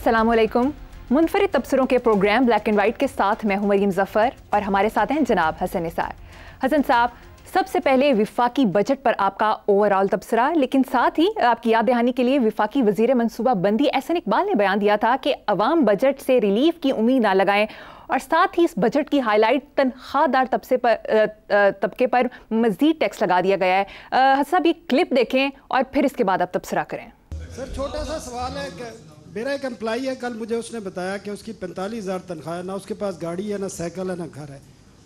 अस्सलामुअलैकुम। मुनफरिद तबसरों के programme black and white के साथ मैं हूं मरीम ज़फ़र और हमारे साथ हैं जनाब हसन निसार। हसन साहब, सबसे पहले विफाकी बजट पर आपका ओवरऑल तबसरा, लेकिन साथ ही आपकी याद दहानी के लिए विफाकी वज़ीर मनसूबा बंदी एहसन इकबाल ने बयान दिया था कि अवाम बजट से रिलीफ की उम्मीद ना लगाएं और साथ ही इस बजट की हाईलाइट तनख्वाहदार तबके पर मज़ीद टैक्स लगा दिया गया है। हसन साहब, ये क्लिप देखें और फिर इसके बाद आप तबसरा करें। सर, छोटा सा सवाल है कि मेरा एक एम्प्लॉई है, कल मुझे उसने बताया कि उसकी 45,000 तनख्वाह है, ना उसके पास गाड़ी है, ना साइकिल है, ना घर है।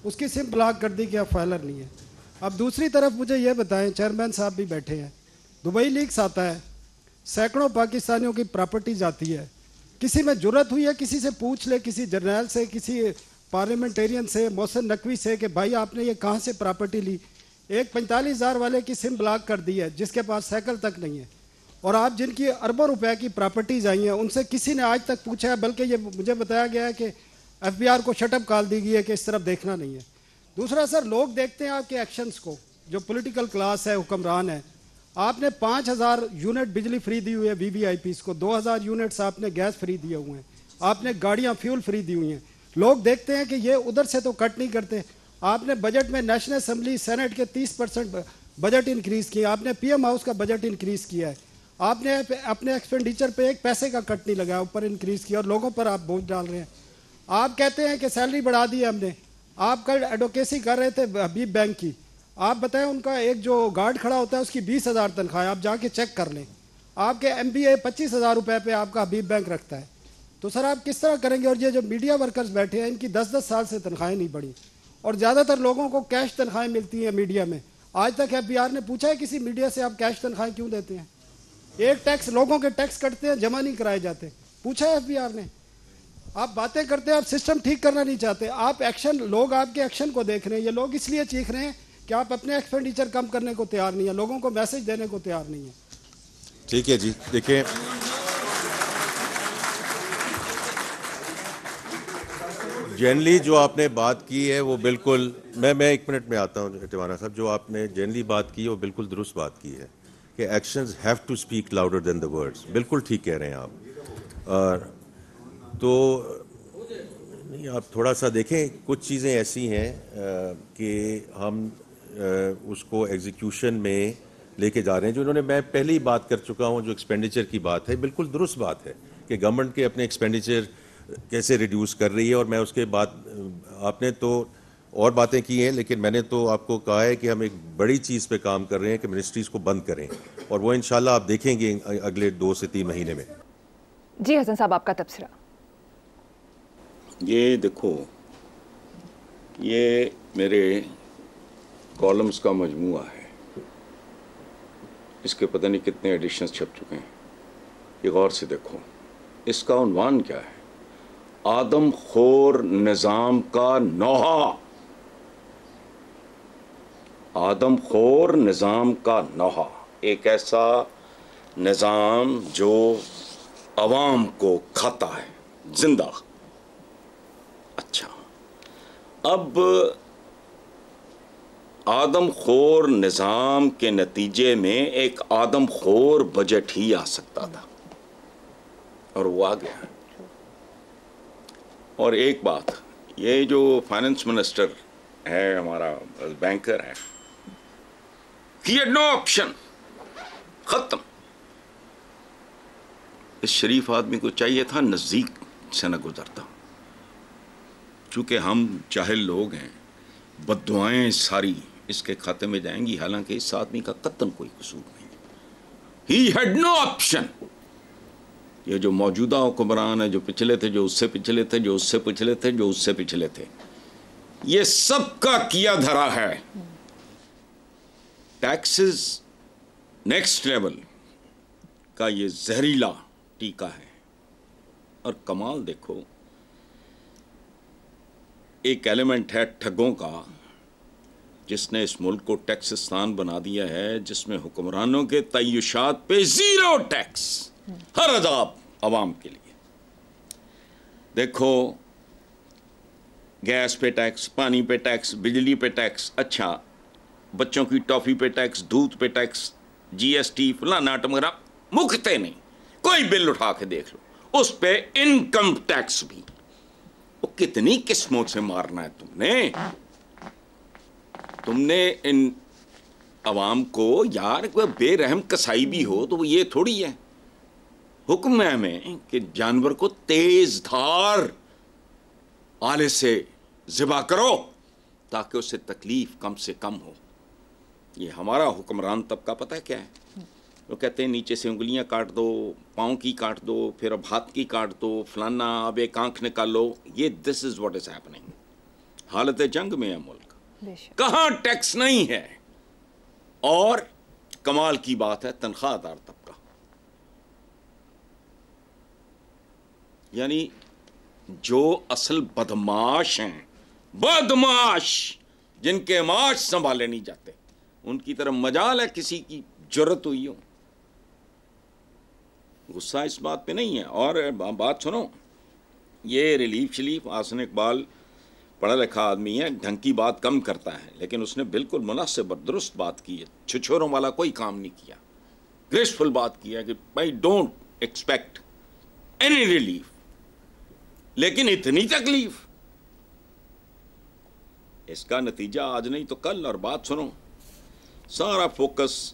उसकी सिम ब्लॉक कर दी कि अब फाइलर नहीं है। अब दूसरी तरफ मुझे ये बताएं, चेयरमैन साहब भी बैठे हैं, दुबई लीक्स आता है, सैकड़ों पाकिस्तानियों की प्रॉपर्टीज आती है। किसी में जुर्रत हुई है किसी से पूछ ले, किसी जर्नल से, किसी पार्लियामेंटेरियन से, मोहसिन नकवी से, कि भाई आपने ये कहाँ से प्रॉपर्टी ली। एक 45,000 वाले की सिम ब्लॉक कर दी है जिसके पास साइकिल तक नहीं है, और आप जिनकी अरबों रुपए की प्रॉपर्टीज आई हैं उनसे किसी ने आज तक पूछा है? बल्कि ये मुझे बताया गया है कि FBI को शटअप कॉल दी गई है कि इस तरफ देखना नहीं है। दूसरा सर, लोग देखते हैं आपके एक्शंस को, जो पॉलिटिकल क्लास है, हुक्मरान है। आपने 5,000 यूनिट बिजली फ्री दी हुई है VVIPs को, 2,000 यूनिट्स आपने गैस फ्री दिए हुए हैं, आपने गाड़ियाँ फ्यूल फ्री दी हुई हैं। लोग देखते हैं कि ये उधर से तो कट नहीं करते। आपने बजट में नेशनल असम्बली सेनेट के 30% बजट इंक्रीज़ किया, आपने PM हाउस का बजट इंक्रीज़ किया है, आपने अपने एक्सपेंडिचर पे एक पैसे का कट नहीं लगाया, ऊपर इंक्रीज़ किया, और लोगों पर आप बोझ डाल रहे हैं। आप कहते हैं कि सैलरी बढ़ा दी है हमने। आप कल एडवोकेसी कर रहे थे हबीब बैंक की, आप बताएं उनका एक जो गार्ड खड़ा होता है उसकी 20,000 तनख्वाह है, आप जाके चेक कर लें। आपके MBA 25,000 रुपये पे आपका हबीब बैंक रखता है। तो सर आप किस तरह करेंगे? और ये जो मीडिया वर्कर्स बैठे हैं, इनकी 10-10 साल से तनख्वाहें नहीं बढ़ी, और ज़्यादातर लोगों को कैश तनख्वाहें मिलती हैं मीडिया में। आज तक FBR ने पूछा है किसी मीडिया से आप कैश तनख्वाहें क्यों देते हैं? एक टैक्स, लोगों के टैक्स कटते हैं, जमा नहीं कराए जाते। पूछा है FBR ने? आप बातें करते हैं, आप सिस्टम ठीक करना नहीं चाहते। आप एक्शन, लोग आपके एक्शन को देख रहे हैं। ये लोग इसलिए चीख रहे हैं कि आप अपने एक्सपेंडिचर कम करने को तैयार नहीं है, लोगों को मैसेज देने को तैयार नहीं है। ठीक है जी, देखिए जनरली जो आपने बात की है वो बिल्कुल, मैं 1 मिनट में आता हूँ टिवाना साहब। जो आपने जनरली बात की है वो बिल्कुल दुरुस्त बात की है कि actions have to speak louder than the words. बिल्कुल ठीक कह रहे हैं आप। और तो नहीं, आप थोड़ा सा देखें, कुछ चीज़ें ऐसी हैं कि हम उसको एग्जीक्यूशन में लेके जा रहे हैं। जो इन्होंने, मैं पहले ही बात कर चुका हूँ, जो एक्सपेंडिचर की बात है, बिल्कुल दुरुस्त बात है कि गवर्नमेंट के अपने एक्सपेंडिचर कैसे रिड्यूस कर रही है। और मैं उसके बाद, आपने तो और बातें की हैं, लेकिन मैंने तो आपको कहा है कि हम एक बड़ी चीज़ पे काम कर रहे हैं कि मिनिस्ट्रीज़ को बंद करें, और वो इंशाल्लाह आप देखेंगे अगले 2 से 3 महीने में। जी हसन साहब, आपका तबसरा। ये देखो, ये मेरे कॉलम्स का मजमूआ है, इसके पता नहीं कितने एडिशंस छप चुके हैं। ये गौर से देखो, इसका उन्वान क्या है? आदमखोर निज़ाम का नौहा। आदमखोर निज़ाम का नौहा, एक ऐसा निज़ाम जो अवाम को खाता है जिंदा। अच्छा, अब आदमखोर निज़ाम के नतीजे में एक आदमखोर बजट ही आ सकता था, और वो आ गया। और एक बात, ये जो फाइनेंस मिनिस्टर है, हमारा बैंकर है, ही हैड नो ऑप्शन, खत्म। इस शरीफ आदमी को चाहिए था नजदीक से न गुजरता। चूंकि हम जाहिल लोग हैं, बद्दुआएं सारी इसके खाते में जाएंगी, हालांकि इस आदमी का कत्तन कोई कसूर नहीं। He had no option. ये जो मौजूदा हुक्मरान है, जो पिछले थे, जो उससे पिछले थे, जो उससे पिछले थे, जो उससे पिछले थे, ये सबका किया धरा है। टैक्सेस नेक्स्ट लेवल का ये जहरीला टीका है। और कमाल देखो, एक एलिमेंट है ठगों का, जिसने इस मुल्क को टैक्सिस्तान बना दिया है, जिसमें हुक्मरानों के तय्युशात पे 0 टैक्स, हर अजाब अवाम के लिए। देखो, गैस पे टैक्स, पानी पे टैक्स, बिजली पे टैक्स, अच्छा बच्चों की टॉफी पे टैक्स, दूध पे टैक्स, GST, फलाना टमगरा, मुकते नहीं। कोई बिल उठा के देख लो, उस पे इनकम टैक्स भी। वो कितनी किस्मों से मारना है तुमने इन अवाम को। यार कोई बेरहम कसाई भी हो तो वो ये थोड़ी है। हुक्म है हमें कि जानवर को तेज धार आले से ज़िबा करो ताकि उससे तकलीफ कम से कम हो। ये हमारा हुक्मरान तबका पता है क्या है? वो कहते हैं नीचे से उंगलियां काट दो, पाँव की काट दो, फिर अब हाथ की काट दो, फलाना, अब एक आंख निकालो। ये this is what is happening. हालत जंग में है मुल्क, कहाँ टैक्स नहीं है। और कमाल की बात है तनख्वाहदार तबका, यानी जो असल बदमाश हैं, बदमाश जिनके माश संभाले नहीं जाते, उनकी तरफ मजाल है किसी की जरूरत हुई हो। गुस्सा इस बात पे नहीं है। और बात सुनो, ये रिलीफ शलीफ आसन इकबाल पढ़ा लिखा आदमी है, ढंग की बात कम करता है, लेकिन उसने बिल्कुल मुनासिब और दुरुस्त बात की है। छुछोरों वाला कोई काम नहीं किया, ग्रेसफुल बात किया कि भाई डोंट एक्सपेक्ट एनी रिलीफ, लेकिन इतनी तकलीफ, इसका नतीजा आज नहीं तो कल। और बात सुनो, सारा फोकस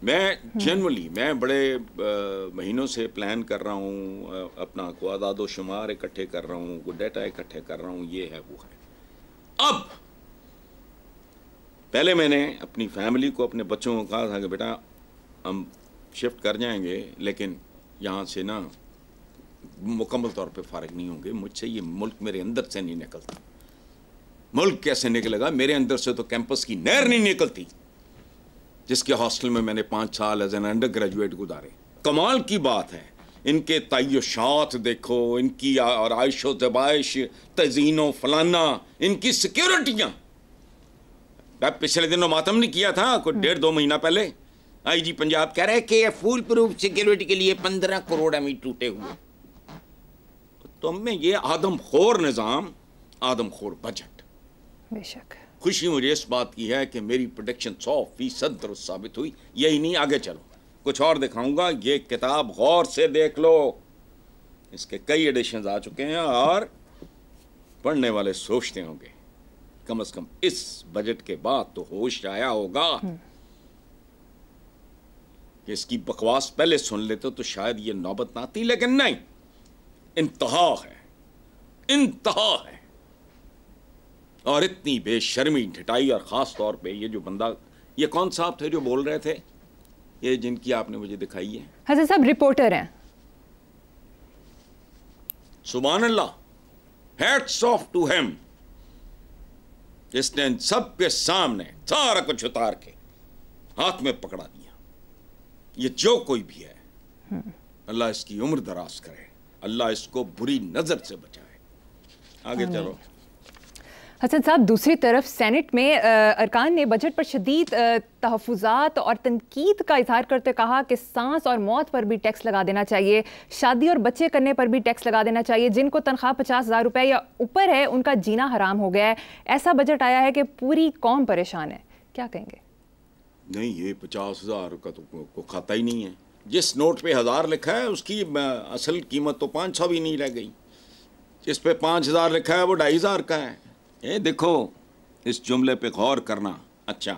मैं जनरली मैं बड़े महीनों से प्लान कर रहा हूँ, अपना को आदाद शुमार इकट्ठे कर रहा हूँ, को डाटा इकट्ठे कर रहा हूँ, ये है वो है। अब पहले मैंने अपनी फैमिली को, अपने बच्चों को कहा था कि बेटा हम शिफ्ट कर जाएंगे, लेकिन यहाँ से ना मुकम्मल तौर पे फारिग नहीं होंगे। मुझसे ये मुल्क मेरे अंदर से नहीं निकलता। मुल्क कैसे निकलेगा? मेरे अंदर से तो कैंपस की नहर नहीं निकलती, जिसके हॉस्टल में मैंने 5 साल एज एन अंडर ग्रेजुएट गुजारे। कमाल की बात है, इनके तय्युशात देखो, इनकी और आयशो तबाइश, तजीनो फलाना, इनकी सिक्योरिटियां। मैं पिछले दिनों मातम नहीं किया था, कोई 1.5-2 महीना पहले आईजी पंजाब कह रहे कि फुल प्रूफ सिक्योरिटी के लिए 15 करोड़ अमीर टूटे हुए। तो में ये आदमखोर निज़ाम, आदमखोर बजट। बेशक खुशी मुझे इस बात की है कि मेरी प्रोडिक्शन 100% दुरुस्त साबित हुई। यही नहीं, आगे चलो कुछ और दिखाऊंगा। ये किताब गौर से देख लो, इसके कई एडिशंस आ चुके हैं और पढ़ने वाले सोचते होंगे कम से कम इस बजट के बाद तो होश आया होगा कि इसकी बकवास पहले सुन लेते तो शायद ये नौबत ना आती, लेकिन नहीं, इंतहा है, इंतहा है। और इतनी बेशर्मी, ढिठाई, और ख़ास तौर पे ये जो बंदा, ये कौन साहब थे जो बोल रहे थे, ये जिनकी आपने मुझे दिखाई है? हसन साहब रिपोर्टर हैं। सुभान अल्लाह, हैट्स ऑफ टू हिम, जिसने सब के सामने सारा कुछ उतार के हाथ में पकड़ा दिया। ये जो कोई भी है, अल्लाह इसकी उम्र दराज करे, अल्लाह इसको बुरी नज़र से बचाए। आगे चलो। हसन साहब, दूसरी तरफ सेनेट में अरकान ने बजट पर शदीद तहफ़्फ़ुज़ात और तनकीद का इजहार करते कहा कि सांस और मौत पर भी टैक्स लगा देना चाहिए, शादी और बच्चे करने पर भी टैक्स लगा देना चाहिए, जिनको तनख्वाह 50,000 रुपये या ऊपर है उनका जीना हराम हो गया है। ऐसा बजट आया है कि पूरी कौम परेशान है, क्या कहेंगे? नहीं, ये 50,000 का तो को खाता ही नहीं है। जिस नोट पे 1000 लिखा है उसकी असल कीमत तो 500 भी नहीं रह गई। जिस पे 5000 लिखा है वो 2500 का है। ये देखो, इस जुमले पे गौर करना। अच्छा,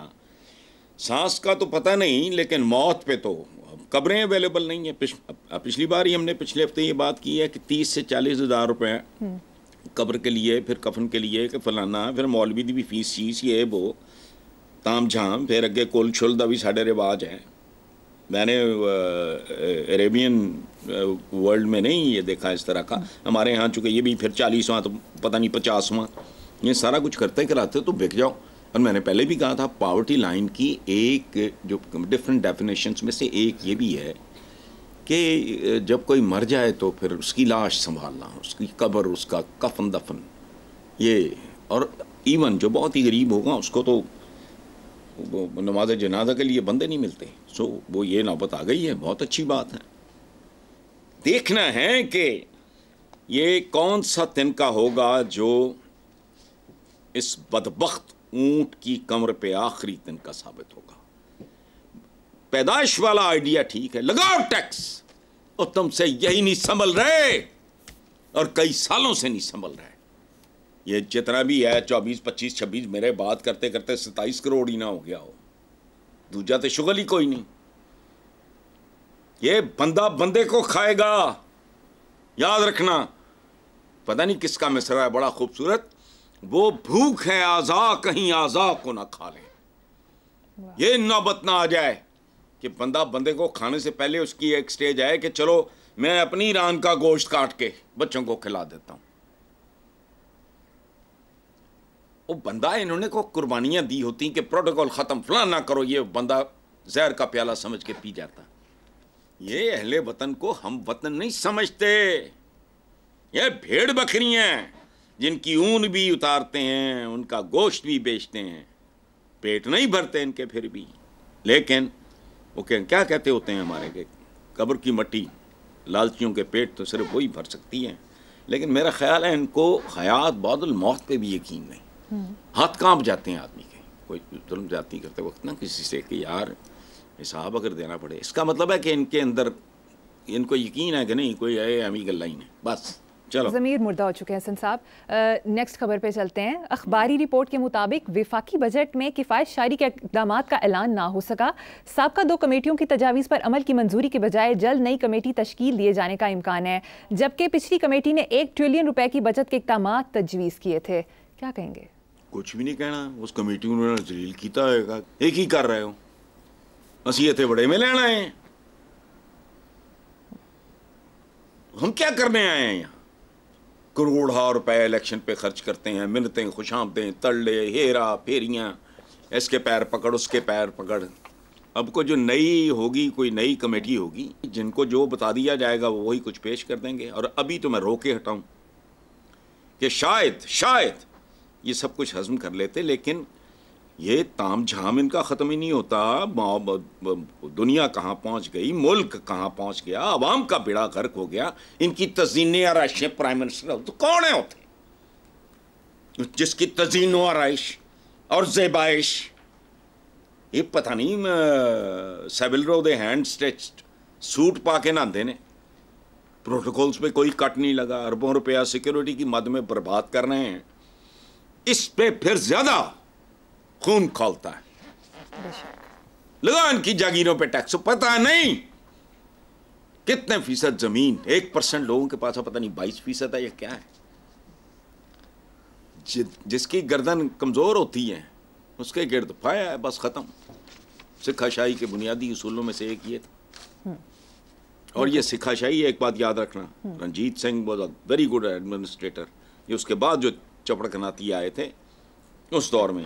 सांस का तो पता नहीं, लेकिन मौत पे तो कब्रें अवेलेबल नहीं है। पिछली बार ही हमने पिछले हफ्ते ये बात की है कि 30 से 40 हज़ार रुपये कब्र के लिए, फिर कफन के लिए, कि फलाना, फिर मौलवी दी भी फीस चीज, ये वो ताम झाम, फिर अगे कुल छुल का भी साढ़े रिवाज है। मैंने अरेबियन वर्ल्ड में नहीं ये देखा इस तरह का। हमारे यहाँ चूँकि ये भी फिर 40वां तो पता नहीं 50वां, ये सारा कुछ करते कराते तो बिक जाओ। और मैंने पहले भी कहा था, पॉवर्टी लाइन की एक जो डिफरेंट डेफिनेशंस में से एक ये भी है कि जब कोई मर जाए तो फिर उसकी लाश संभालना, उसकी कब्र, उसका कफन दफन, ये। और इवन जो बहुत ही गरीब होगा उसको तो वो नमाज जनाजा के लिए बंदे नहीं मिलते। सो वो ये नौबत आ गई है, बहुत अच्छी बात है। देखना है कि ये कौन सा तिनका होगा जो इस बदबख्त ऊंट की कमर पे आखिरी तिनका साबित होगा। पैदाइश वाला आइडिया ठीक है, लगाओ टैक्स, और तुमसे यही नहीं संभल रहे और कई सालों से नहीं संभल रहे। ये जितना भी है 24, 25, 26 मेरे बात करते करते 27 करोड़ ही ना हो गया हो। दूजा तो शुगल ही कोई नहीं। ये बंदा बंदे को खाएगा, याद रखना। पता नहीं किसका मिसरा है बड़ा खूबसूरत, वो भूख है आजा कहीं आजा को ना खा ले। ये नौबत ना आ जाए कि बंदा बंदे को खाने से पहले उसकी एक स्टेज आए कि चलो मैं अपनी रान का गोश्त काट के बच्चों को खिला देता हूं। वो बंदा इन्होंने को कुर्बानियां दी होती कि प्रोटोकॉल खत्म फलां ना करो, ये बंदा जहर का प्याला समझ के पी जाता। ये अहले वतन को हम वतन नहीं समझते। ये भेड़ बकरियां जिनकी ऊन भी उतारते हैं, उनका गोश्त भी बेचते हैं, पेट नहीं भरते इनके फिर भी। लेकिन वो क्या कहते होते हैं हमारे के, कब्र की मट्टी लालचियों के पेट तो सिर्फ वही भर सकती है। लेकिन मेरा ख्याल है इनको हयात बादल मौत पे भी यकीन नहीं। हाथ कांप जाते हैं आदमी के कोई जुल्म ज्यादती करते वक्त ना किसी से कि यार हिसाब अगर देना पड़े। इसका मतलब है कि इनके अंदर इनको यकीन है कि नहीं कोई है अमी गल्ला ही नहीं। बस चलो, ज़मीर मुर्दा हो चुके हैं हसन साहब। नेक्स्ट खबर पे चलते हैं। अखबारी रिपोर्ट के मुताबिक विफाकी बजट में किफ़ायत शारी के इक़दाम का ऐलान ना हो सका। साबका 2 कमेटियों की तजावीज़ पर अमल की मंजूरी के बजाय जल्द नई कमेटी तश्कील दिए जाने का इम्कान है, जबकि पिछली कमेटी ने 1 ट्रिलियन रुपए की बचत के इक़दाम तजवीज़ किए थे। क्या कहेंगे? कुछ भी नहीं कहना। उस कमेटी उन्होंने जलील किया होगा, एक ही कर रहे हो। असी इतने बड़े में लेना है, हम क्या करने आए हैं यहाँ? करोड़ों रुपए इलेक्शन पे खर्च करते हैं, मिन्नतें, खुशामदें, तड़ले, हेरा फेरियां, इसके पैर पकड़ उसके पैर पकड़। अब को जो नई होगी, कोई नई कमेटी होगी, जिनको जो बता दिया जाएगा वो वही कुछ पेश कर देंगे। और अभी तो मैं रोके हटाऊं कि शायद ये सब कुछ हजम कर लेते, लेकिन ये ताम झाम इनका ख़त्म ही नहीं होता। दुनिया कहाँ पहुँच गई, मुल्क कहाँ पहुँच गया, अवाम का बेड़ा गर्क हो गया। इनकी तज़ीन आराइश प्राइम मिनिस्टर हो तो कौन है होते जिसकी तज़ीन आराइश और ज़ेबाइश ये पता नहीं सेविल रो दे हैंड स्टिच्ड सूट पा के नहाते ने। प्रोटोकॉल्स पे कोई कट नहीं लगा, अरबों रुपया सिक्योरिटी की मद में बर्बाद कर रहे हैं। इस पे फिर ज्यादा खून खौलता है। लगा इनकी जागीरों पे टैक्स, पता नहीं कितने फीसद जमीन, 1% लोगों के पास पता नहीं 22% है या क्या है। जिसकी गर्दन कमजोर होती है उसके गिर्द फाया है, बस खत्म। सिखाशाही के बुनियादी उसूलों में से एक ये था। और ये सिखाशाही, एक बात याद रखना, Ranjit Singh was a very good administrator. ये उसके बाद जो चपड़कनाती आए थे उस दौर में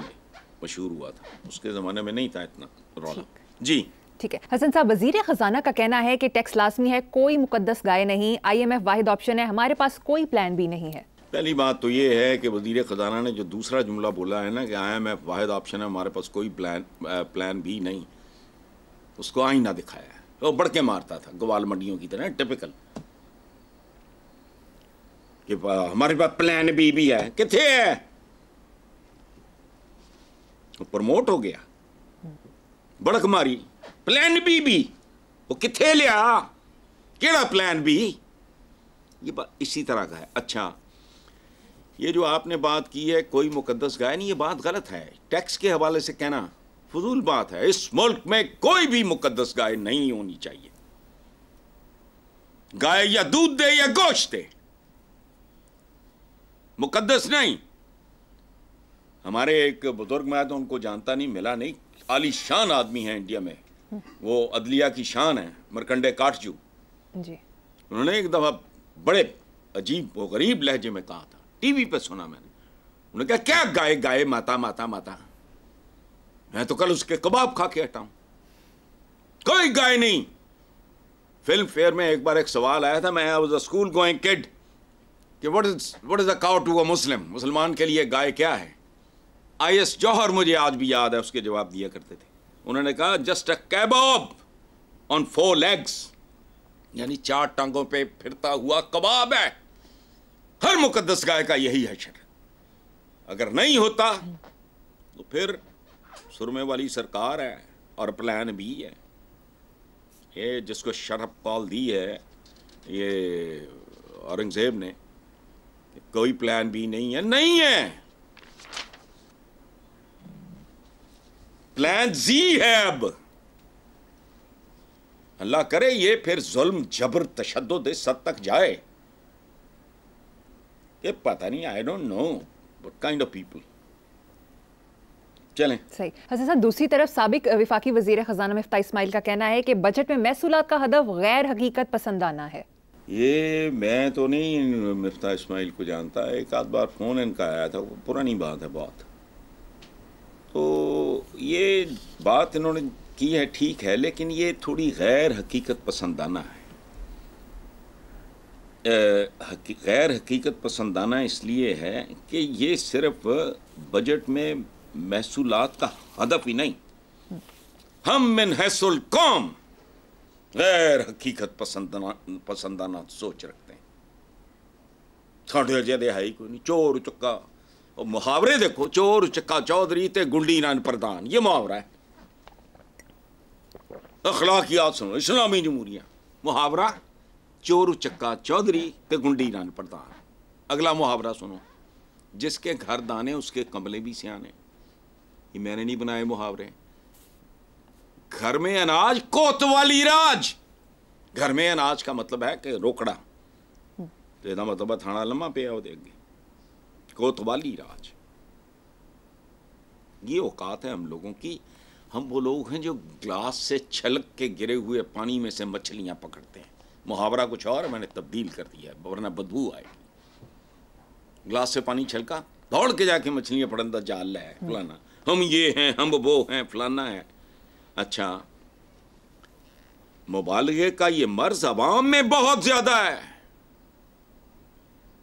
मशहूर हुआ था, उसके ज़माने में नहीं था इतना रौला। जी ठीक है हसन साहब, वज़ीर ख़जाना का कहना है कि टैक्स लाजमी है, कोई मुकद्दस गाय नहीं, IMF वाहिद ऑप्शन है, हमारे पास कोई प्लान भी नहीं है। पहली बात तो ये है कि वज़ीर ख़जाना ने जो दूसरा जुमला बोला है ना कि IMF वाहिद ऑप्शन है, हमारे पास कोई प्लान भी नहीं, उसको आईना दिखाया है। वो बढ़ के मारता था ग्वाल मंडियों की तरह, टिपिकल कि हमारे पास प्लान भी है। किथे है? वो प्रमोट हो गया, बड़क मारी, प्लान भी वो किथे लिया, केड़ा प्लान भी? ये बात इसी तरह का है। अच्छा, ये जो आपने बात की है कोई मुकद्दस गाय नहीं, ये बात गलत है। टैक्स के हवाले से कहना फजूल बात है। इस मुल्क में कोई भी मुकद्दस गाय नहीं होनी चाहिए। गाय या दूध दे या गोश्त दे, मुकद्दस नहीं। हमारे एक बुजुर्ग, मैं तो उनको जानता नहीं, मिला नहीं, आलीशान आदमी है इंडिया में, वो अदलिया की शान है, मरकंडे काटजू जी। उन्होंने एक दफा बड़े अजीब वो गरीब लहजे में कहा था, टीवी पे सुना मैंने। उन्होंने कहा क्या गाय गाय माता माता माता, मैं तो कल उसके कबाब खा के हटाऊं, कोई गाय नहीं। फिल्म फेयर में एक बार एक सवाल आया था, मैं was a school going kid, कि what is a cow to a Muslim, मुसलमान के लिए गाय क्या है? IS जौहर, मुझे आज भी याद है, उसके जवाब दिया करते थे। उन्होंने कहा जस्ट अ केबाब ऑन 4 legs, यानी 4 टांगों पे फिरता हुआ कबाब है। हर मुकद्दस गाय का यही हशर। अगर नहीं होता तो फिर सुरमे वाली सरकार है और प्लान भी है। ये जिसको शरफ कॉल दी है ये औरंगजेब ने, कोई प्लान बी नहीं है, नहीं है, प्लान जी है। अब अल्लाह करे ये फिर जुल्म जबर तशद्दुद इस हद तक जाए, ये पता नहीं, I don't know what kind of people. चलें सही। हसन साहब, दूसरी तरफ साबिक वफाकी वजीर खजाना मिफ्ता इस्माइल का कहना है कि बजट में महसूलात का हदफ गैर हकीकत पसंदाना है। ये मैं तो नहीं मिफ्ता इस्माइल को जानता, एक आध बार फ़ोन इनका आया था, वो पुरानी बात है बहुत। तो ये बात इन्होंने की है ठीक है, लेकिन ये थोड़ी गैर हकीकत पसंदाना है। गैर हकीकत पसंदाना इसलिए है कि ये सिर्फ बजट में महसूलात का हदफ ही नहीं, हम मिन हैसुल कौम गैर हकीकत पसंदाना सोच रखते हैं। साढ़े ज्यादा है ही कोई नहीं। चोर चक्का, और मुहावरे देखो, चोर चक्का चौधरी ते गुंडी नान प्रधान, ये मुहावरा है। अखलाकियात सुनो, इस्लामी जमहूरिया, मुहावरा चोर चक्का चौधरी ते गुंडी नान प्रधान। अगला मुहावरा सुनो, जिसके घर दाने उसके कमले भी सियाने। ये मैंने नहीं बनाए मुहावरे। घर में अनाज कोतवाली राज, घर में अनाज का मतलब है कि रोकड़ा, तो ਇਹਦਾ मतलब थाना लम्मा पिया ਉਹਦੇ ਅੱਗੇ, कोतवाली राज। ये औकात है हम लोगों की। हम वो लोग हैं जो ग्लास से छलक के गिरे हुए पानी में से मछलियां पकड़ते हैं। मुहावरा कुछ और, मैंने तब्दील कर दिया है वरना बदबू आएगी। ग्लास से पानी छलका, दौड़ के जाके मछलियां पकड़ता, जाल है फलाना, हम ये हैं, हम वो हैं, फलाना है। अच्छा, मुबालगे का ये मर्ज अवाम में बहुत ज्यादा है।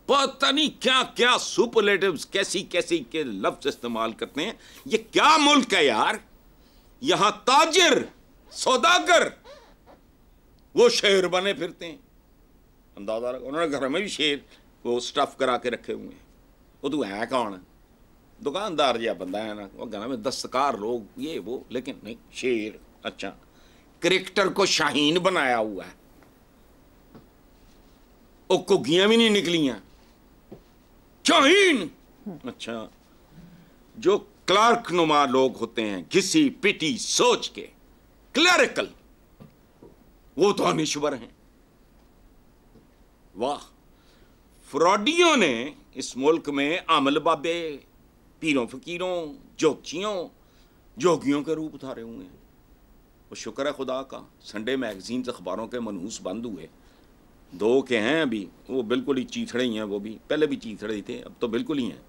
पता नहीं क्या क्या सुपरलेटिव्स, कैसी कैसी के लफ्ज इस्तेमाल करते हैं। ये क्या मुल्क है यार, यहां ताजिर सौदागर वो शेर बने फिरते हैं। अंदाजा रखो, उन्होंने घर में भी शेर वो स्टफ करा के रखे हुए हैं। वो तो है कौन, दुकानदार या बंदा है ना, वो घर में दस्तकार लोग ये वो, लेकिन नहीं, शेर। अच्छा, क्रिकेटर को शाहीन बनाया हुआ है, वो कुगियां भी नहीं निकलियां, शाहीन। अच्छा, जो क्लार्क नुमा लोग होते हैं, घिसी पिटी सोच के, क्लरिकल, वो तो दानिश्वर हैं। वाह, फ्रॉडियों ने इस मुल्क में आमल बाबे, पीरों फकीरों, ज्योतिषियों, जोगियों के रूप उतारे हुए हैं। वो शुक्र है खुदा का, संडे मैगजीन अखबारों के मनहूस बंद हुए, दो के हैं अभी, वो बिल्कुल ही चीथड़े ही हैं। वो भी पहले भी चीथड़े ही थे, अब तो बिल्कुल ही हैं।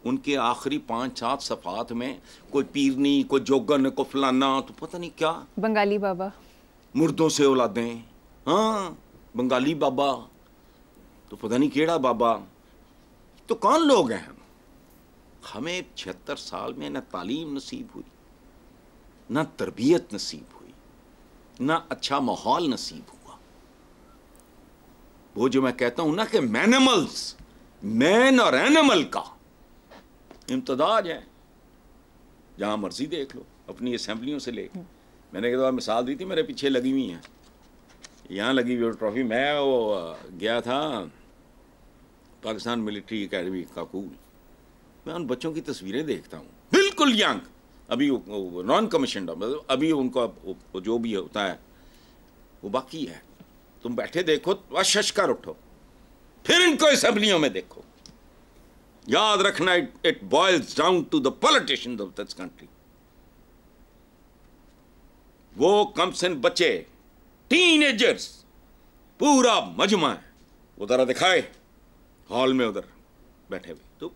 उनके आखिरी 5-7 सफ़ात में कोई पीरनी, कोई जोगन, कोई फलाना, तो पता नहीं क्या, बंगाली बाबा, मुर्दों से औलादें, हाँ बंगाली बाबा, तो पता नहीं केड़ा बाबा। तो कौन लोग हैं हम? हमें 76 साल में न तालीम नसीब हुई, न तरबियत नसीब हुई, न अच्छा माहौल नसीब हुआ। वो जो मैं कहता हूं ना कि मैनिमल्स, मैन और एनिमल का इम्तदाज है, जहां मर्जी देख लो, अपनी असेंबलियों से लेकर। मैंने एक बार मिसाल दी थी, मेरे पीछे लगी हुई हैं, यहाँ लगी हुई ट्रॉफी। मैं वो गया था पाकिस्तान मिलिट्री एकेडमी काकूल, मैं उन बच्चों की तस्वीरें देखता हूँ, बिल्कुल यंग, अभी नॉन कमीशन्ड, मतलब अभी उनका जो भी होता है वो बाकी है। तुम बैठे देखो, वश कर उठो, फिर इनको असेंबलियों में देखो। याद रखना, it boils down to the politicians of this country. वो कमसिन बच्चे, टीनेजर्स, पूरा मजमा है, उधर दिखाए हॉल में, उधर बैठे हुए। तो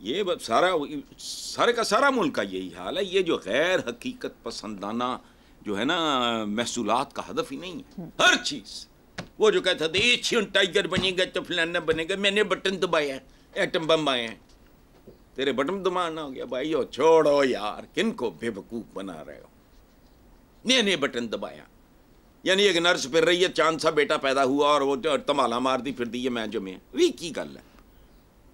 ये सारे का सारा मुल्क का यही हाल है। ये जो गैर हकीकत पसंदाना जो है ना, महसूलात का हदफ ही नहीं है। हर चीज, वो जो कहता था एशियन टाइगर बनेगा तो फलाना बनेगा, मैंने बटन दबाया, एटम बम आए हैं, तेरे बटन दबाना हो गया। भाई ओ छोड़ो यार, किनको बेवकूफ बना रहे हो? मैंने बटन दबाया, यानी एक नर्स फिर रही है, चांद सा बेटा पैदा हुआ और वो तमाला मार दी फिर दी है, मैं जो मैं वी की गल है,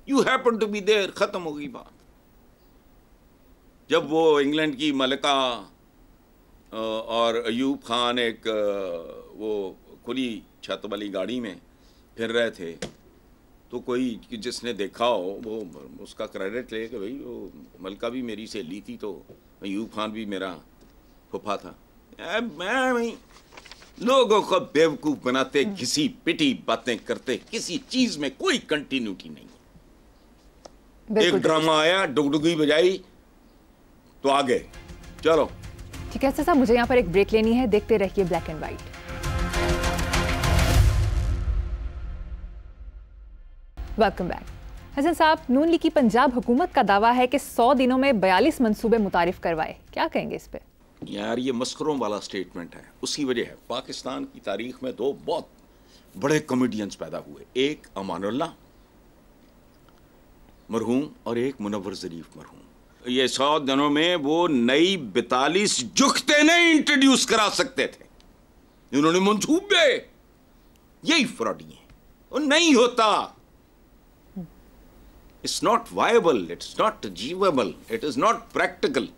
you happen to be there, खत्म हो गई बात। जब वो इंग्लैंड की मलिका और अयूब खान एक वो खुली छत वाली गाड़ी में फिर रहे थे, तो कोई जिसने देखा हो वो उसका क्रेडिट ले कि भाई वो मलका भी मेरी सहेली थी, तो अयूब खान भी मेरा फूफा था। मैं लोगों को बेवकूफ़ बनाते, घिसी पिटी बातें करते, किसी चीज़ में कोई कंटिन्यूटी नहीं है। एक ड्रामा आया, डुगडुगी बजाई तो आ गए, चलो ठीक है। साहब मुझे यहाँ पर एक ब्रेक लेनी है, देखते रहिए black and white. Welcome back. Hasan Sahab, Noon league की पंजाब हुकूमत का दावा है कि 100 दिनों में 42 मंसूबे मुतारिफ करवाए, क्या कहेंगे इस पे? यार ये मस्करों वाला स्टेटमेंट है। उसकी वजह है पाकिस्तान की तारीख में दो बहुत बड़े कॉमेडियंस पैदा हुए, एक अमानुल्लाह मरहूम और एक मुनव्वर ज़रीफ मरहूम। ये 100 दिनों में वो नई 42 जुख्ते नहीं इंट्रोड्यूस करा सकते थे, उन्होंने मंसूबे, यही फ्रॉडी है, और नहीं होता। It's not viable, it's not achievable, it is not practical.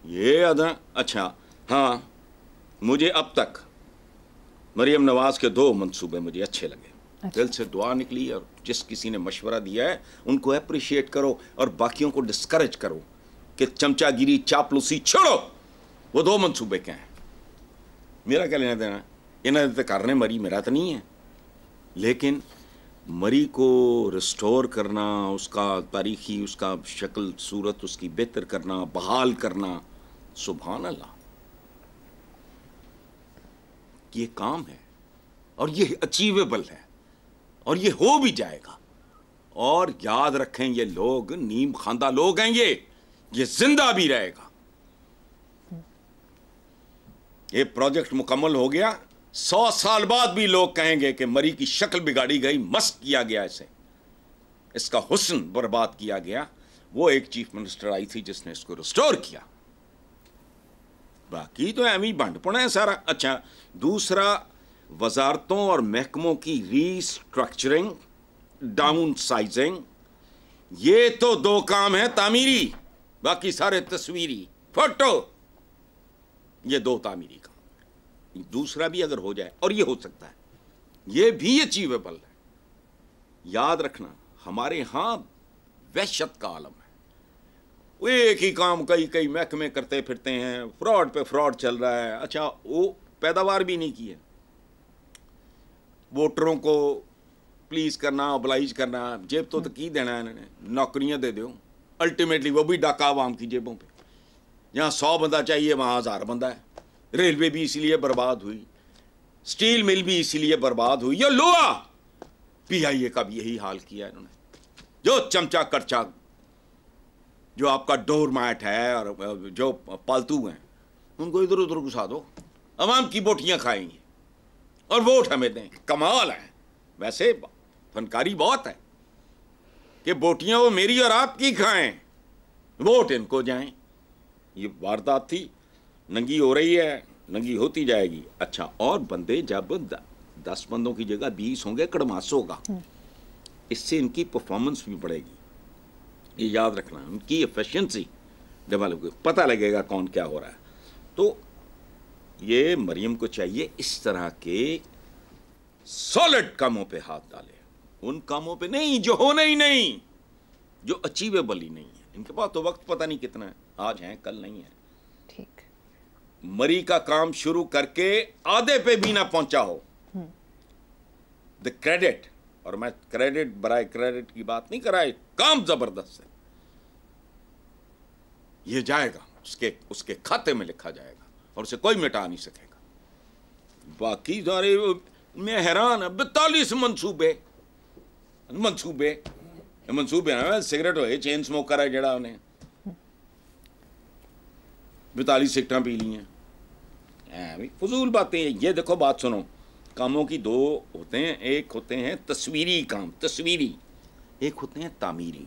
ये अदा अच्छा। हाँ, मुझे अब तक मरियम नवाज के 2 मंसूबे मुझे अच्छे लगे। अच्छा। दिल से दुआ निकली, और जिस किसी ने मशवरा दिया है उनको अप्रिशिएट करो और बाकियों को डिस्करेज करो कि चमचागिरी चापलूसी छोड़ो। वो 2 मंसूबे क्या हैं, मेरा क्या लेना देना, इन्हें तो करने मरी मेरा तो नहीं है, लेकिन मरी को रिस्टोर करना, उसका तारीखी उसका शक्ल सूरत उसकी बेहतर करना, बहाल करना, सुभान अल्लाह, ये काम है और ये अचीवेबल है और ये हो भी जाएगा। और याद रखें, ये लोग नीम खांदा लोग हैं, ये जिंदा भी रहेगा। ये प्रोजेक्ट मुकम्मल हो गया, 100 साल बाद भी लोग कहेंगे कि मरी की शक्ल बिगाड़ी गई, मस्त किया गया इसे, इसका हुस्न बर्बाद किया गया। वो एक चीफ मिनिस्टर आई थी जिसने इसको रिस्टोर किया, बाकी तो एम ही भंडपना है सारा। अच्छा, दूसरा, वजारतों और महकमों की रीस्ट्रक्चरिंग, डाउन साइजिंग, ये तो 2 काम है तामीरी, बाकी सारे तस्वीरी, फोटो। ये 2 तामीरी काम, दूसरा भी अगर हो जाए, और ये हो सकता है, ये भी अचीवेबल है। याद रखना, हमारे यहां वहशत का आलम है, वो एक ही काम कई महकमे करते फिरते हैं, फ्रॉड पे फ्रॉड चल रहा है। अच्छा, वो पैदावार भी नहीं की है, वोटरों को प्लीज करना, ओबलाइज करना, जेब तो की देना है इन्होंने, नौकरियां दे दो, अल्टीमेटली वो भी डाका आवाम की जेबों पे। जहां 100 बंदा चाहिए वहां 1000 बंदा है। रेलवे भी इसीलिए बर्बाद हुई, स्टील मिल भी इसीलिए बर्बाद हुई, या लोहा, पीआईए का भी यही हाल किया इन्होंने। जो चमचा करचा, जो आपका डोर मैट है और जो पालतू हैं, उनको इधर उधर घुसा दो, अवाम की बोटियां खाएंगे और वोट हमें दें। कमाल है, वैसे फनकारी बहुत है कि बोटियां वो मेरी और आपकी खाएं, वोट इनको जाएं। ये वारदात थी, नंगी हो रही है, नंगी होती जाएगी। अच्छा, और बंदे जब 10 बंदों की जगह 20 होंगे, कड़मास होगा, इससे इनकी परफॉर्मेंस भी बढ़ेगी। ये याद रखना, उनकी एफिशिएंसी डेवलप होगी, पता लगेगा कौन क्या हो रहा है। तो ये मरियम को चाहिए इस तरह के सॉलिड कामों पे हाथ डाले, उन कामों पे नहीं जो होने ही नहीं, जो अचीवेबल ही नहीं है। इनके पास तो वक्त पता नहीं कितना है, आज है कल नहीं है। ठीक, मरी का काम शुरू करके आधे पे भी ना पहुंचा हो, द क्रेडिट, और मैं क्रेडिट बराए क्रेडिट की बात नहीं कर रहा, काम जबरदस्त है, ये जाएगा उसके खाते में लिखा जाएगा और उसे कोई मिटा नहीं सकेगा। बाकी सारे मैं हैरान है, 42 मंसूबे हैं। सिगरेट होए, चेन स्मोकर है जड़ा, उन्हें 42 सिगरेटां पी ली हैं, फजूल बातें। ये देखो, बात सुनो, कामों की 2 होते हैं, एक होते हैं तस्वीरी काम, तस्वीरी, एक होते हैं तामीरी।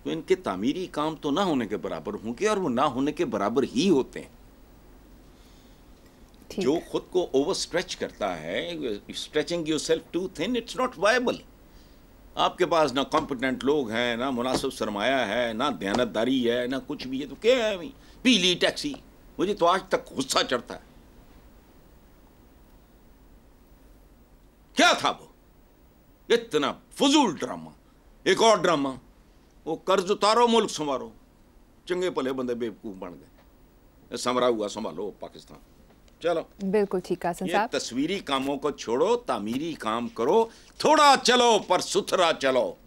तो इनके तामीरी काम तो ना होने के बराबर होंगे और वो ना होने के बराबर ही होते हैं। जो खुद को ओवर स्ट्रेच करता है, stretching yourself too thin, it's not viable. आपके पास ना कॉम्पिटेंट लोग हैं, ना मुनासिब सरमाया है, ना दयानतदारी है, ना कुछ भी है, तो क्या है, पीली टैक्सी। मुझे तो आज तक गुस्सा चढ़ता है क्या था वो? इतना फजूल ड्रामा। एक और ड्रामा, वो कर्ज उतारो मुल्क संवारो, चंगे भले बंदे बेवकूफ बन गए, समरा हुआ संभालो पाकिस्तान। चलो बिल्कुल ठीक है हसन ये साहब। तस्वीरी कामों को छोड़ो, तामीरी काम करो, थोड़ा चलो पर सुथरा चलो।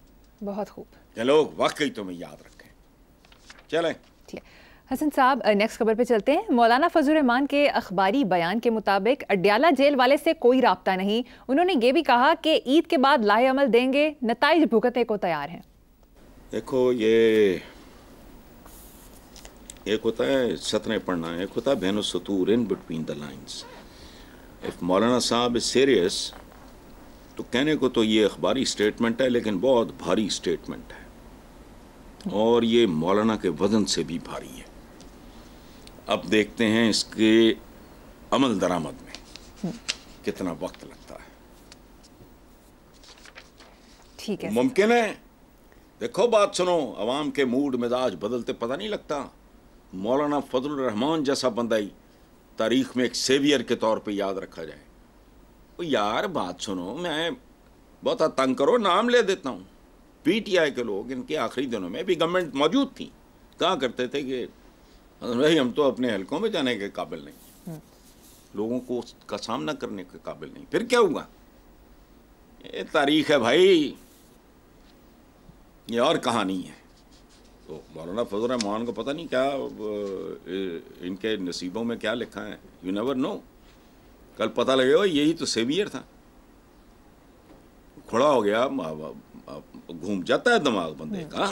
बहुत खूब। ये लोग वाकई तुम्हें याद रखें। चलें। ठीक है हसन साहब, नेक्स्ट खबर पे चलते हैं। मौलाना फजल रहमान के अखबारी बयान के मुताबिक अड्याला जेल वाले से कोई राब्ता नहीं। उन्होंने ये भी कहा कि ईद के बाद लाहे अमल देंगे, नताइज भुगतने को तैयार हैं। देखो, ये एक होता है सतरे पढ़ना, एक होता है बैन सतूर, in between the lines. If Maulana Sahab is serious तो कहने को तो ये अखबारी स्टेटमेंट है, लेकिन बहुत भारी स्टेटमेंट है और ये मौलाना के वजन से भी भारी है। अब देखते हैं इसके अमल दरामद में कितना वक्त लगता है। ठीक है। मुमकिन है, देखो बात सुनो, अवाम के मूड मिजाज बदलते पता नहीं लगता। मौलाना फजल रहमान जैसा बंदा ही तारीख में एक सेवियर के तौर पे याद रखा जाए। तो यार बात सुनो, मैं बहुत तंग करो, नाम ले देता हूँ। पीटीआई के लोग इनके आखिरी दिनों में भी गवर्नमेंट मौजूद थी, कहा करते थे कि भाई हम तो अपने हलकों में जाने के काबिल नहीं, लोगों को उसका सामना करने के काबिल नहीं। फिर क्या हुआ? ये तारीख है भाई, ये और कहानी है। तो मौलाना फजल रहमान को पता नहीं क्या इनके नसीबों में क्या लिखा है, यू नेवर नो। कल पता लगेगा यही तो सेवियर था। खड़ा हो गया, घूम जाता है दिमाग बंदे का।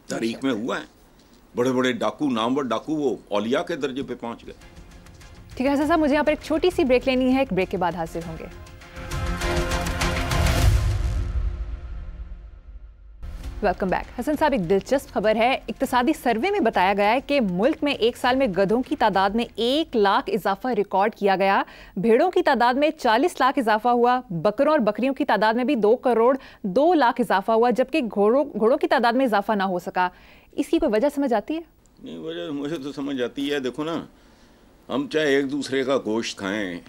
तारीख में हुआ है, बड़े बड़े डाकू, नामवर डाकू, वो औलिया के दर्जे पे पहुंच गए। ठीक है हसन साहब, मुझे यहाँ पर एक छोटी सी ब्रेक लेनी है, एक ब्रेक के बाद हाजिर होंगे। Welcome back. हसन साहब, एक दिलचस्प खबर है। इक्तिसादी सर्वे में बताया गया है कि मुल्क में एक साल में गधों की तादाद में 1 लाख इजाफा रिकॉर्ड किया गया। भेड़ों की तादाद में 40 लाख इजाफा हुआ। बकरों और बकरियों की तादाद में भी 2 करोड़ 2 लाख इजाफा हुआ, जबकि घोड़ों की तादाद में इजाफा ना हो सका। इसकी कोई वजह समझ आती है? नहीं, वजह मुझे तो समझ आती है। देखो ना, हम चाहे एक दूसरे का गोश्त खाएं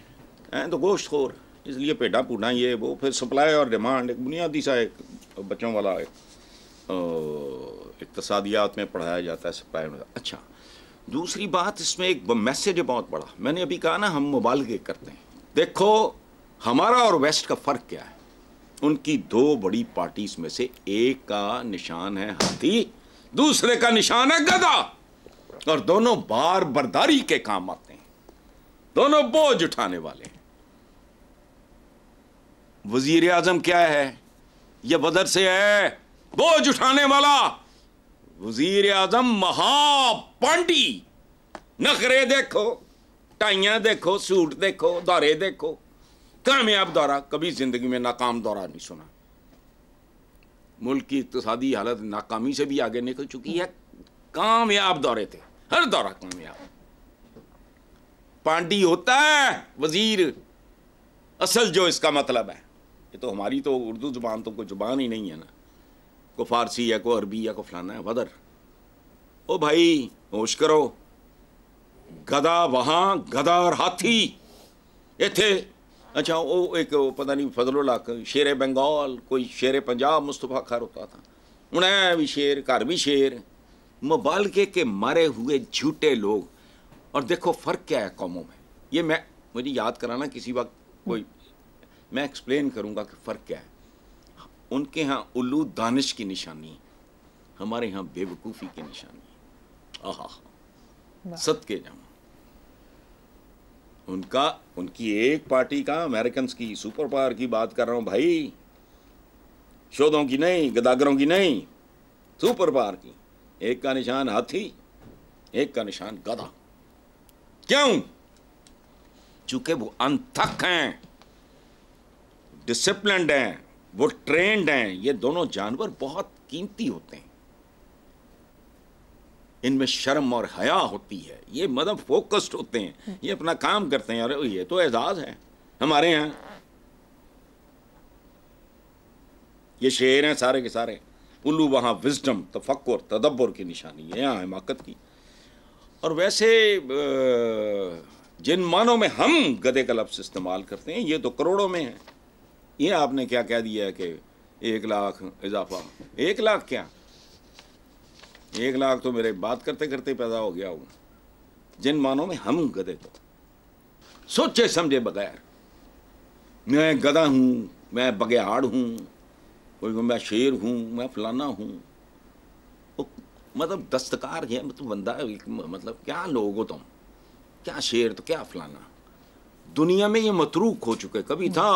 तो गोश्त खोर, इसलिए पेटा पूटा ये वो, फिर सप्लाई और डिमांड एक बुनियादी सा एक बच्चों वाला इक्तिसादियात में पढ़ाया जाता है, सप्लाई में। अच्छा, दूसरी बात, इसमें एक मैसेज है बहुत बड़ा। मैंने अभी कहा ना, हम मुबालगे करते हैं। देखो, हमारा और वेस्ट का फ़र्क क्या है? उनकी 2 बड़ी पार्टीज में से एक का निशान है हाथी, दूसरे का निशान है गधा, और दोनों बार बर्दारी के काम आते हैं, दोनों बोझ उठाने वाले हैं। वजीर आजम क्या है? यह बदर से है, बोझ उठाने वाला। वजीर आजम महापांडी। नखरे देखो, टाइयां देखो, सूट देखो, दौरे देखो। कामयाब दौरा, कभी जिंदगी में नाकाम दौरा नहीं सुना। मुल्क की इक्तिसादी हालत नाकामी से भी आगे निकल चुकी है। कामयाब दौरे थे, हर दौरा कामयाब। पांडी होता है वजीर, असल जो इसका मतलब है। ये तो हमारी तो उर्दू जुबान तो कोई जुबान ही नहीं है ना, को फारसी है, को अरबी है, को फलाना है। वदर ओ भाई, होश करो। गधा वहां, गधा और हाथी इथे। अच्छा, वो एक पता नहीं फजलुल्लाह शेर बंगाल, कोई शेर पंजाब मुस्तफा खैर होता था, उन्हें भी शेर, घर भी शेर। मुबालगे के मारे हुए झूठे लोग। और देखो फ़र्क क्या है कौमों में, ये मुझे याद कराना किसी वक्त, कोई मैं एक्सप्लेन करूँगा कि फ़र्क क्या है। उनके यहाँ उल्लू दानिश की निशानी, हमारे यहाँ बेवकूफ़ी की निशानी। आहा, सदके जाऊँ। उनकी एक पार्टी का, अमेरिकन की सुपर पावर की बात कर रहा हूँ भाई, शोधों की नहीं, गदागरों की नहीं, सुपर पावर की। एक का निशान हाथी, एक का निशान गधा। क्यों? चूंकि वो अनथक हैं, डिसिप्लिन्ड हैं, वो ट्रेंड हैं। ये दोनों जानवर बहुत कीमती होते हैं, इनमें शर्म और हया होती है, ये मतलब फोकस्ड होते हैं, ये अपना काम करते हैं। और ये तो एजाज है हमारे यहाँ। ये शेर हैं सारे के सारे। उल्लू वहाँ विजडम, तफक्कुर, तदब्बर की निशानी है, यहाँ हिमाकत की। और वैसे जिन मानों में हम गधे का लफ्ज़ इस्तेमाल करते हैं ये तो करोड़ों में है। ये आपने क्या कह दिया है कि 1 लाख इजाफा, 1 लाख क्या, 1 लाख तो मेरे बात करते करते पैदा हो गया होगा। जिन मानों में हम गधे को सोचे समझे बगैर, मैं गधा हूँ, मैं बगैयाड़ हूँ, कोई मैं शेर हूँ, मैं फलाना हूँ, मतलब दस्तकार है, मतलब बंदा, मतलब क्या लोग हो तुम, क्या शेर तो क्या फलाना। दुनिया में ये मतरूक हो चुके। कभी था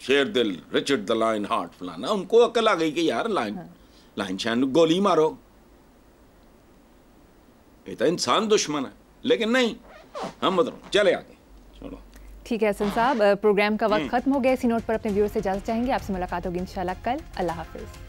शेर दिल, रिचर्ड द लायन हार्ट फलाना, उनको अकल आ गई कि यार लाइन शैन गोली मारो, ये तो इंसान दुश्मन है। लेकिन नहीं, हम मतलब चले आगे, चलो ठीक है हसन साहब, प्रोग्राम का वक्त खत्म हो गया। इसी नोट पर अपने व्यूअर्स से इजाजत चाहेंगे। आपसे मुलाकात होगी इंशाल्लाह कल। अल्लाह हाफिज।